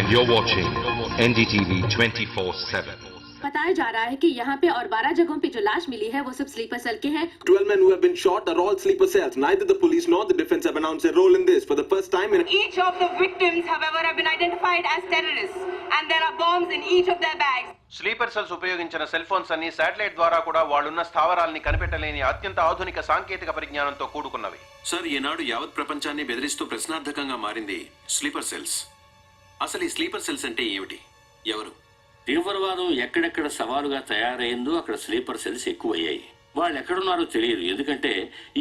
and you're watching NDTV 24/7. बताया जा रहा है कि यहाँ पे और 12 जगहों पे जो लाश मिली है वो सब स्लीपर सेल के हैं। 12 men who have been shot are all sleeper cells. Neither the police nor the defense have announced a role in this for the first time in. Each of the victims, however, have been identified as terrorists, and there are bombs in each of their bags. Sleeper cells ఉపయోగించిన cell phones అన్ని satellite ద్వారా కూడా వాళ్ళున్న స్థావరాల్ని కనిపెట్టలేని అత్యంత ఆధునిక సాంకేతిక పరిజ్ఞానంతో కూడుకున్నవి. Sir, ఈనాడు యావత్ ప్రపంచాన్ని బెదిరిస్తూ ప్రశ్నార్థకంగా మారింది స్లీపర్ సెల్స్. అసలు ఈ స్లీపర్ సెల్స్ అంటే ఏమిటి? ఎవరు? తీవ్రవాదం ఎక్కడెక్కడ సవాలుగా తయారైందో అక్కడ స్లీపర్ సెల్స్ ఎక్కువయ్యాయి. వాళ్ళు ఎక్కడున్నారో తెలియదు. ఎందుకంటే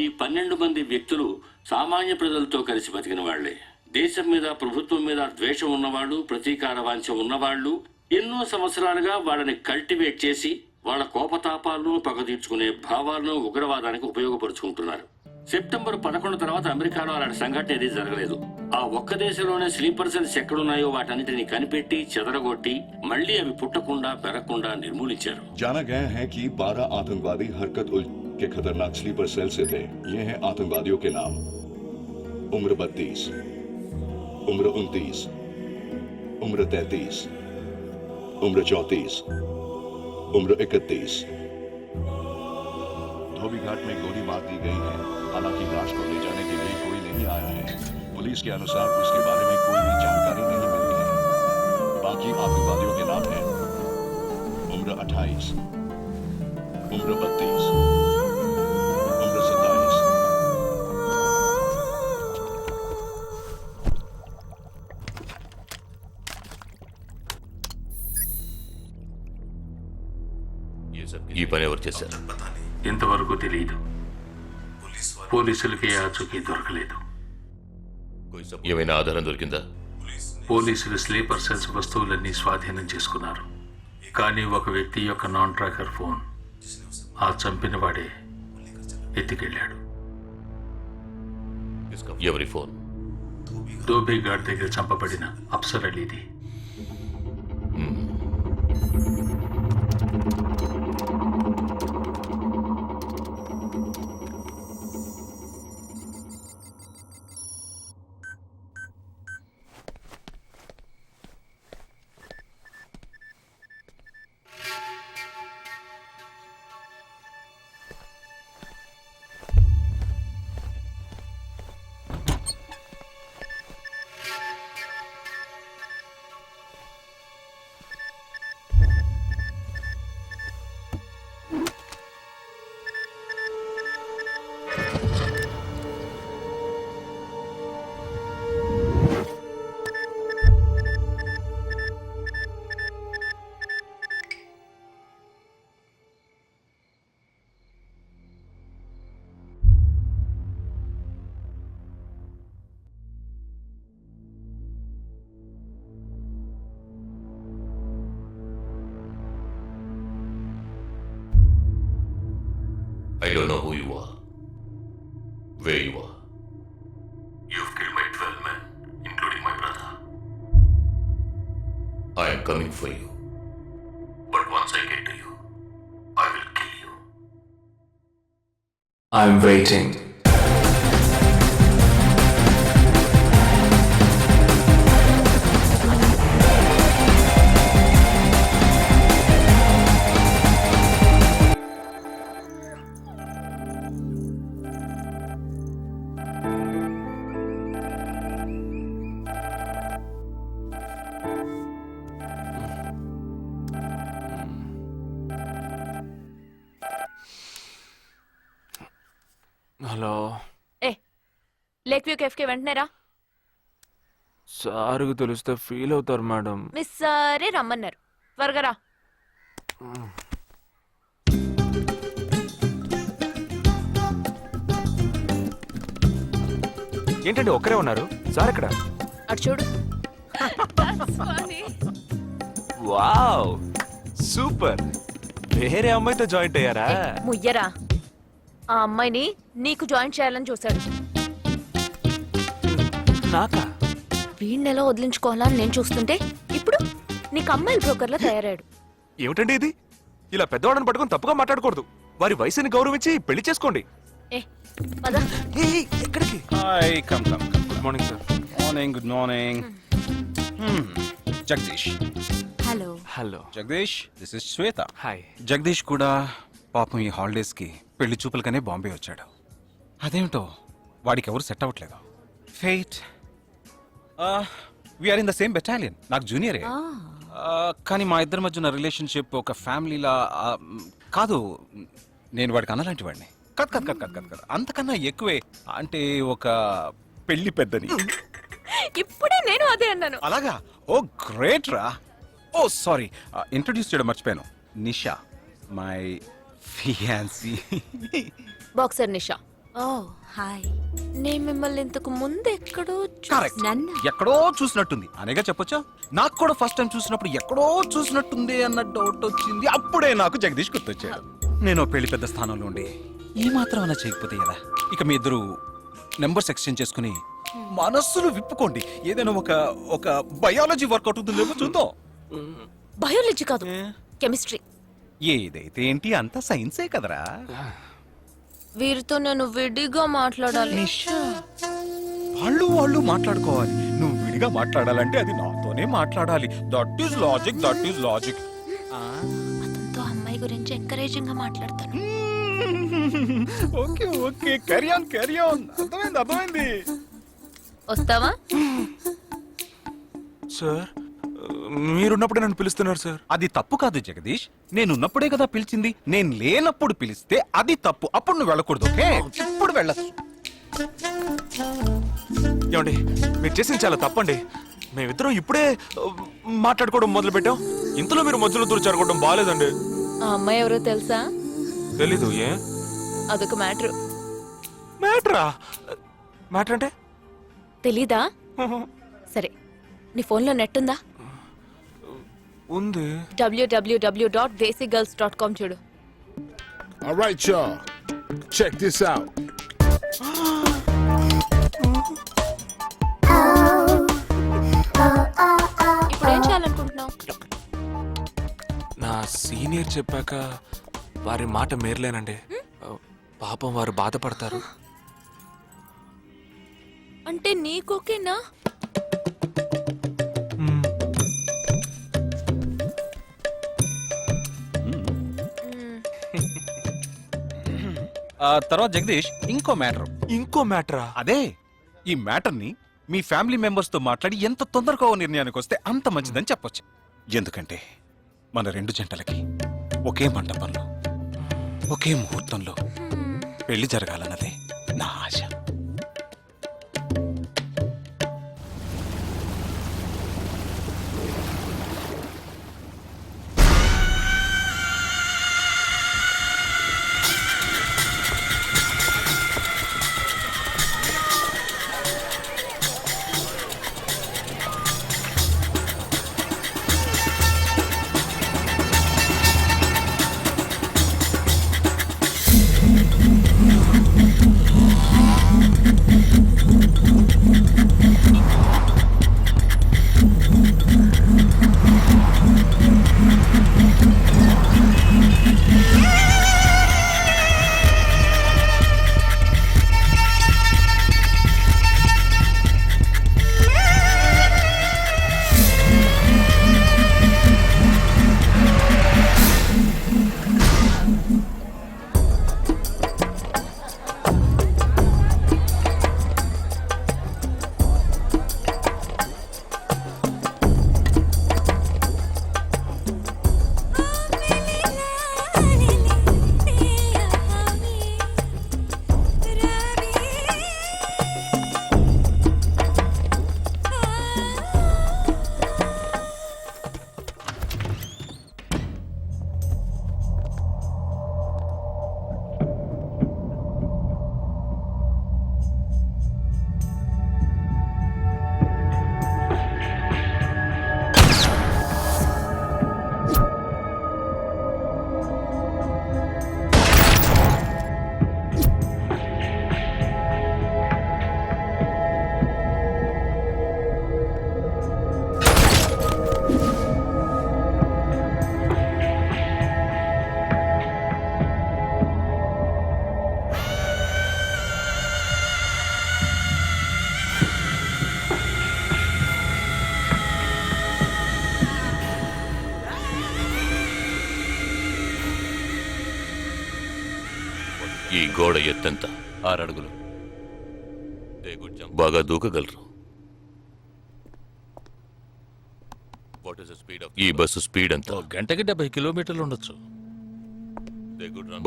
ఈ 12 మంది వ్యక్తులు సామాన్య ప్రజలతో కలిసి బతికిన వాళ్లే. దేశం మీద, ప్రభుత్వం మీద ద్వేషం ఉన్నవాళ్ళు, ప్రతీకార వాంఛ ఉన్నవాళ్ళు ఎన్నో సంవత్సరాలుగా వాళ్ళని కల్టివేట్ చేసి వాళ్ళ కోపతాపాలను, పగ తీర్చుకునే భావాలను ఉగ్రవాదానికి ఉపయోగపరుచుకుంటున్నారు. సెప్టెంబర్ 11 తర్వాత అమెరికాలో అలాంటి సంఘటన ఏది జరగలేదు. ఆ ఒక్క దేశంలోనే స్లీపర్ సెల్స్ ఎక్కడున్నాయో వాటన్నిటిని కనిపెట్టి చెదరగొట్టి మళ్లీ అవి పుట్టకుండా పెరగకుండా నిర్మూలించారు. जाना गया है कि 12 आतंकवादी हरकत उल के खतरनाक स्लीपर सेल से थे. ये हैं आतंकवादियों के नाम: उम्र 32, उम्र 29, उम्र 33, उम्र 34, उम्र 31. धोबी घाट में गोली मार दी गई है. हालांकि लाश को ले जाने के लिए कोई नहीं आया है. पुलिस के अनुसार उसके बारे में कोई भी जानकारी नहीं मिली है. बाकी आतंकवादियों के नाम हैं: उम्र 28, उम्र 32, उम्र 27. ఈ పని ఎవరు చేశారు? ఇంతవరకు తెలియదు. పోలీసులకి ఆచూకీ దొరకలేదు. ఏమైనా ఆధారం దొరికిందా? పోలీసులు స్లీపర్ సెల్స్ వస్తువులన్నీ స్వాధీనం చేసుకున్నారు. కానీ ఒక వ్యక్తి యొక్క నాన్ ట్రాకర్ ఫోన్ ఆ చంపిన వాడే ఎత్తికెళ్ళాడు. ఎవరి ఫోన్? ధోబీ ఘాట్ దగ్గర చంపబడిన Afsar అలీది. I don't know who you are, where you are. You've killed my 12 men, including my brother. I am coming for you. But once I get to you, I will kill you. I'm waiting. Hello, lake view cafe కి వెంటనే రా. సార్కి తెలిస్తే feel అవుతారు madam. Miss సరే రమ్మన్నారు, త్వరగా రా. ఏంటండి ఒక్కరే ఉన్నారు? సార్ ఎక్కడ? అటు చూడు. Wow, super. వేరే అమ్మాయితో జాయింట్ అయ్యారా? ముయ్యరా, ఆ అమ్మాయిని నీకు జాయిన్ చేయాలని చూశాడు. నాకా? వీణ్ణెలా వదిలించుకోవాలని నేను చూస్తుంటే ఇప్పుడు నీకు అమ్మాయిల బ్రోకర్లా తయారాడు. ఏమిటండి ఇది? ఇలా పెద్దవాళ్ళని పట్టుకొని తప్పుగా మాట్లాడకూడదు. వారి వయసుని గౌరవించి పెళ్లి చేసుకోండి. ఎక్కడికి? Hi, come come come. Good morning sir. Morning, good morning. Jagadish. Hello. Hello Jagadish, this is Shweta. Hi. Jagadish కూడా పాపం ఈ హాలిడేస్కి పెళ్లి చూపులకనే బాంబే వచ్చాడు. అదేమిటో వాడికి ఎవరు సెట్ అవ్వట్లేదు. Fate. We're in the same battalion. నాకు జూనియరే. కానీ మా ఇద్దరి మధ్య ఉన్న రిలేషన్షిప్ ఒక ఫ్యామిలీలా కాదు. నేను వాడికి అన్నలాంటి వాడిని కాదు. అంతకన్నా ఎక్కువే. అంటే ఒక పెళ్లి పెద్దని. ఇప్పుడే నేను అదే అన్నాను. అలాగా? ఓ గ్రేట్ రా. ఓ సారీ, ఇంట్రొడ్యూస్ చేయడం మర్చిపోయాను. Nisha, my fiancee. Boxer Nisha. Oh hi. నేను మిమ్మల్ని ఇంతకు ముందు ఎక్కడో కరెక్ట్. ఎక్కడో చూసినట్టుంది అనేగా చెప్పొచ్చా? నాకు కూడా ఫస్ట్ టైం చూసినప్పుడు ఎక్కడో చూసినట్టుంది అన్న డౌట్ వచ్చింది. అప్పుడే నాకు జగదీష్ గుర్తొచ్చాడు. నేను పెళ్లి పెద్ద స్థానంలో ఉండి ఈ మాత్రం అలా చేయకపోతే కదా. ఇక మీ ఇద్దరు నెంబర్స్ ఎక్స్చేంజ్ చేసుకుని మనస్సులు విప్పుకోండి. ఏదైనా ఒక బయాలజీ వర్కౌట్ అవుతుందేమో చూద్దాం. బయాలజీ కాదు, కెమిస్ట్రీ. ఏదైతే ఏంటి, అంతా సైన్సే కదరా. వీరితో నేను విడిగా మాట్లాడాలి. నిషా, వాళ్ళు మాట్లాడుకోవాలి. నువ్వు విడిగా మాట్లాడాలంటే అది నాతోనే మాట్లాడాలి. That is logic. అతనితో అమ్మాయి గురించి ఎంకరేజింగ్ గా మాట్లాడతాను. Okay carry on. అర్థమైంది. వస్తావా? సార్, మీరున్నప్పుడే నన్ను పిలుస్తున్నారు సార్. అది తప్పు కాదు జగదీష్. నేనున్నప్పుడే కదా పిలిచింది. నేను లేనప్పుడు పిలిస్తే అది తప్పు. అప్పుడు నువ్వు వెళ్ళకూడదు. ఓకే, ఇప్పుడు వెళ్ళచ్చు. ఏమండి, మీరు చేసింది చాలా తప్పండి. మేమిద్దరం ఇప్పుడే మాట్లాడుకోవడం మొదలు పెట్టాం. ఇంతలో మీరు మధ్యలో దూరం బాగాలేదండి. ఆ అమ్మాయి ఎవరో తెలుసా? తెలీదు. ఏ? అదొక మ్యాటర్. మ్యాటర్ అంటే? తెలీదా? సరే, నీ ఫోన్లో నెట్ ఉందా? ఉంది. www.desigirls.com చూడు. All right, y'all. Check this out. ఇప్పుడు ఏం చేయాలనుకుంటున్నావు? నా సీనియర్ చెప్పాక వారి మాట మేరలేనండి. పాపం వారు బాధపడతారు. అంటే నీకోకేనా? తర్వాత జగదీష్, ఇంకో మ్యాటరా? అదే, ఈ మ్యాటర్ ని మీ ఫ్యామిలీ మెంబర్స్ తో మాట్లాడి ఎంత తొందరగా ఓ నిర్ణయానికి వస్తే అంత మంచిదని చెప్పొచ్చు. ఎందుకంటే మన రెండు జంటలకి ఒకే మండపంలో ఒకే ముహూర్తంలో పెళ్లి జరగాలన్నదే నా ఆశ. ఈ గోడ ఎత్తెంత? 6 అడుగులు. బాగా దూకగలరు. ఈ బస్సు స్పీడ్ ఎంత? గంటకి 70 కిలోమీటర్లు ఉండొచ్చు.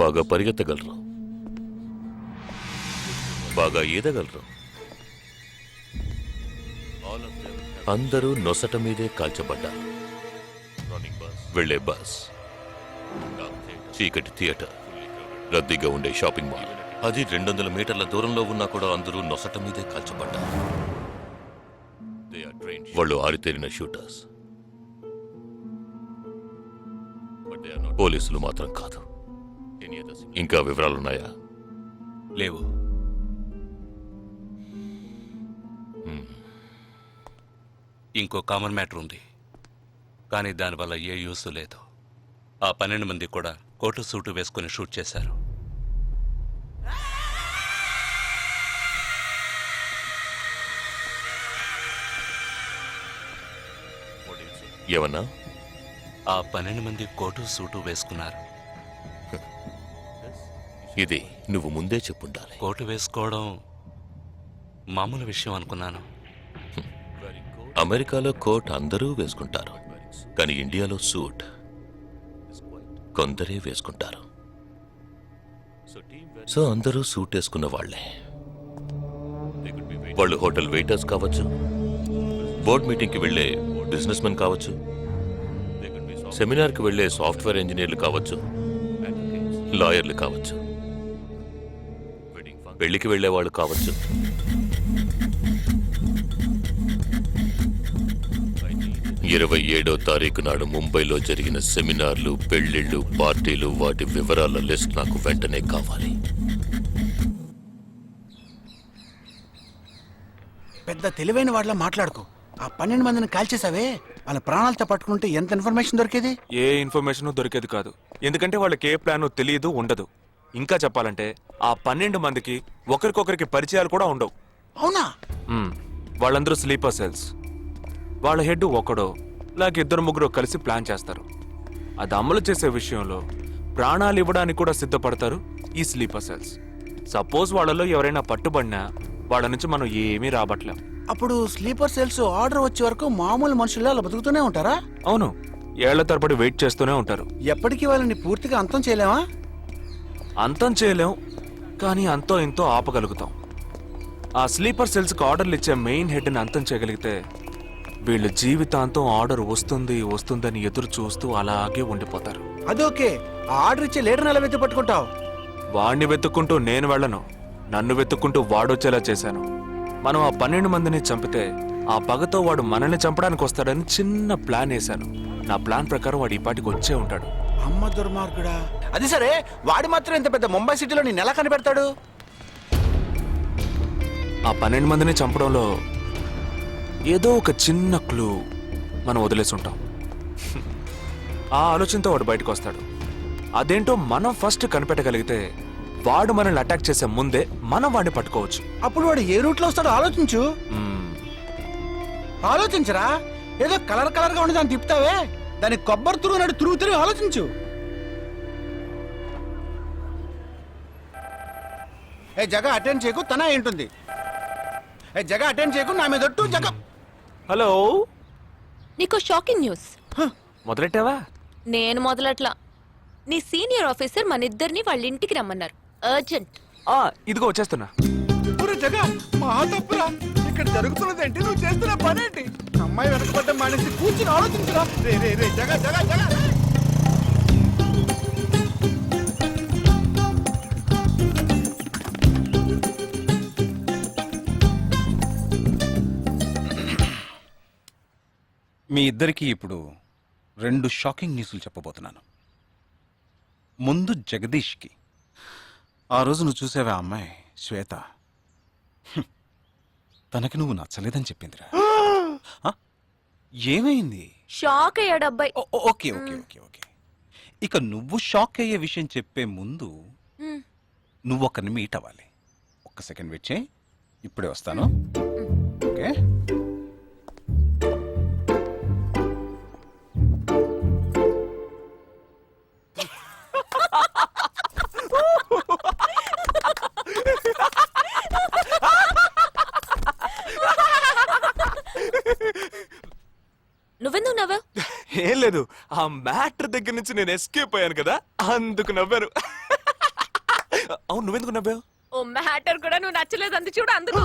బాగా పరిగెత్తగలరు. బాగా ఈదగలరు. అందరూ నొసట మీదే కాల్చబడ్డారు. వెళ్లే బస్, చీకటి థియేటర్, రద్దీగా ఉండే షాపింగ్ మాల్, అది 200 మీటర్ల దూరంలో ఉన్నా కూడా అందరూ నొసట మీదే కాల్చబడ్డారు. వాళ్ళు ఆరితేరిన షూటర్స్. పోలీసులు మాత్రం కాదు. ఇంకా వివరాలున్నాయా? లేవు. ఇంకో కామన్ మ్యాటర్ ఉంది, కానీ దానివల్ల ఏ యూస్ లేదు. ఆ 12 మంది కూడా కోటు సూటు వేసుకుని షూట్ చేశారు. ఏమన్నా? ఆ 12 మంది కోటు సూటు వేసుకున్నారు. ఇది నువ్వు ముందే చెప్పుండాలి. కోటు వేసుకోవడం మామూలు విషయం అనుకున్నాను. అమెరికాలో కోట్ అందరూ వేసుకుంటారు, కానీ ఇండియాలో సూట్ కొందరే వేసుకుంటారు. సో అందరూ సూట్ వేసుకున్న వాళ్లే. వాళ్ళు హోటల్ వెయిటర్స్ కావచ్చు, బోర్డ్ మీటింగ్కి వెళ్లే బిజినెస్ మెన్ కావచ్చు, సెమినార్కి వెళ్లే సాఫ్ట్వేర్ ఇంజనీర్లు కావచ్చు, లాయర్లు కావచ్చు, పెళ్లికి వెళ్లే వాళ్ళు కావచ్చు. 27వ తారీఖు నాడు ముంబైలో జరిగిన సెమినార్లు, పెళ్లిళ్లు, పార్టీలు, వాటి వివరాల లిస్ట్ నాకు వెంటనే కావాలి. పెద్ద తెలివైన వాళ్ళ మాట్లాడుకో. ఆ 12 మందిని కాల్చేసావే, వాళ్ళ ప్రాణాలతో పట్టుకుంటే ఎంత ఇన్ఫర్మేషన్ దొరికేది? ఏ ఇన్ఫర్మేషన్ దొరికేది కాదు, ఎందుకంటే వాళ్ళకి ఏ ప్లాన్ తెలియదు, ఉండదు. ఇంకా చెప్పాలంటే ఆ 12 మందికి ఒకరికొకరికి పరిచయాలు కూడా ఉండవు. అవునా? వాళ్ళందరూ స్లీపర్ సెల్స్. వాళ్ళ హెడ్ ఒకడో లేక 2-3 కలిసి ప్లాన్ చేస్తారు. అది అమలు చేసే విషయంలో ప్రాణాలు ఇవ్వడానికి కూడా సిద్ధపడతారు ఈ స్లీపర్ సెల్స్. సపోజ్ వాళ్ళలో ఎవరైనా పట్టుబడినా వాళ్ళ నుంచి మనం ఏమీ రాబట్టలేం. అప్పుడు స్లీపర్ సెల్స్ ఆర్డర్ వచ్చే వరకు మామూలు మనుషుల్లో అలా బతుకుతూనే ఉంటారా? అవును, ఏళ్ల తరబడి వెయిట్ చేస్తూనే ఉంటారు. ఎప్పటికీ వాళ్ళని పూర్తిగా అంతం చేయలేమా? అంతం చేయలేం, కానీ అంతో ఇంతో ఆపగలుగుతాం. ఆ స్లీపర్ సెల్స్కి ఆర్డర్లు ఇచ్చే మెయిన్ హెడ్ని అంతం చేయగలిగితే వీళ్ళు జీవితాంతం ఆర్డర్ వస్తుందని ఎదురు చూస్తూ అలాగే ఉండిపోతారు. అదోకే, ఆ ఆర్డర్ ఇచ్చే లీడర్ని ఎలా వెతికి పట్టుకుంటావు? వాడిని వెతుక్కుంటూ నేను వెళ్ళను, నన్ను వెతుక్కుంటూ వాడొచ్చేలా చేశాను. మనం ఆ 12 మందిని చంపితే ఆ పగతో వాడు మనల్ని చంపడానికి వస్తాడని చిన్న ప్లాన్ వేశాను. నా ప్లాన్ ప్రకారం వాడు ఈ పాటికి వచ్చే ఉంటాడు. అమ్మ దుర్మార్గుడా! అది సరే, వాడు మాత్రం ఇంత పెద్ద ముంబై సిటీలో నేను ఎలా కనిపెడతాడు? ఆ 12 మందిని చంపడంలో ఏదో ఒక చిన్న క్లూ మనం వదిలేసి ఉంటాం. ఆ ఆలోచనతో వాడు బయటకు వస్తాడు. అదేంటో మనం ఫస్ట్ కనిపెట్టగలిగితే వాడు మనల్ని అటాక్ చేసే ముందే మనం వాడిని పట్టుకోవచ్చు. అప్పుడు వాడు ఏ రూట్ లో వస్తాడో ఆలోచించు. ఆలోచించరా, ఏదో కలర్ గా ఉండి దాన్ని తిప్పుతావే, దాన్ని కొబ్బరి తురుగు ఆలోచించు. ఏ జగ అటెండ్ చేయకు, తన ఏంటుంది? ఏ జగ అటెండ్ చేయకు, నా మీద ఒట్టు. జగ హలో, నీకు షాకింగ్ న్యూస్. మొదలెట్టావా? నేను మొదలట్లా. నీ సీనియర్ ఆఫీసర్ మన ఇద్దరిని వాళ్ళ ఇంటికి రమ్మన్నారు, అర్జెంట్. ఇదిగో వచ్చేస్తున్నా. జగ మా తప్పురా, ఇక్కడ జరుగుతున్నది ఏంటి, నువ్వు చేస్తున్న పనేంటి? అమ్మాయి వెనకబడ్డ మానేసి కూర్చుని ఆలోచించరా. రే రే రే జగ జగ జగ మీ ఇద్దరికి ఇప్పుడు 2 షాకింగ్ న్యూస్లు చెప్పబోతున్నాను. ముందు జగదీష్కి. ఆ రోజు నువ్వు చూసావా అమ్మాయి శ్వేత, తనకి నువ్వు నచ్చలేదని చెప్పిందిరా. ఏమైంది? షాక్ అయ్యాడు అబ్బాయి. Okay okay okay okay. ఇక నువ్వు షాక్ అయ్యే విషయం చెప్పే ముందు నువ్వు ఒకరిని మీట్ అవ్వాలి. ఒక్క సెకండ్ వెయిట్ చేయి, ఇప్పుడే వస్తాను. ఓకే. నువ్వెందుకు నవ్వావు? ఏం లేదు, ఆ మ్యాటర్ దగ్గర నుంచి నేను ఎస్కేప్ అయ్యాను కదా, అందుకు నవ్వాను. అవును, నువ్వెందుకు నవ్వావు? ఓ మ్యాటర్ కూడా నువ్వు నచ్చలేదు అంది చూడు అందుకు.